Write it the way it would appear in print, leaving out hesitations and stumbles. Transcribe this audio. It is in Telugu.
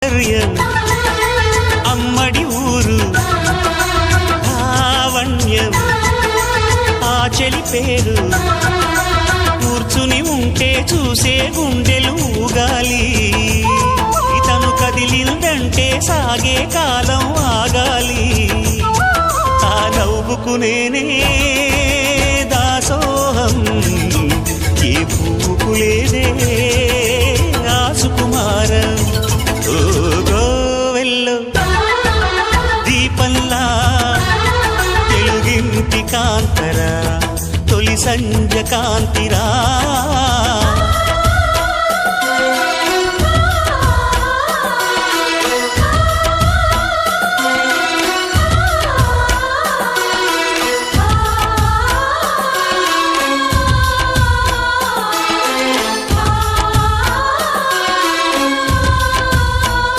సౌందర్యం అమ్మడి ఊరు లావణ్యం ఆ చెలి పేరు కూర్చుని ఉంటే చూసే గుండెలు ఊగాలి ఇతను కదిలిందంటే సాగే కాలం ఆగాలి ఆ నవ్వుకునేనే దాసోహం ఏ పువ్వుకు లేదే ఆ సుకుమారం ఓ గోవెల్లో దీపంలా తెలుగింటి కాంతరా తొలి సంజ కాంతిరా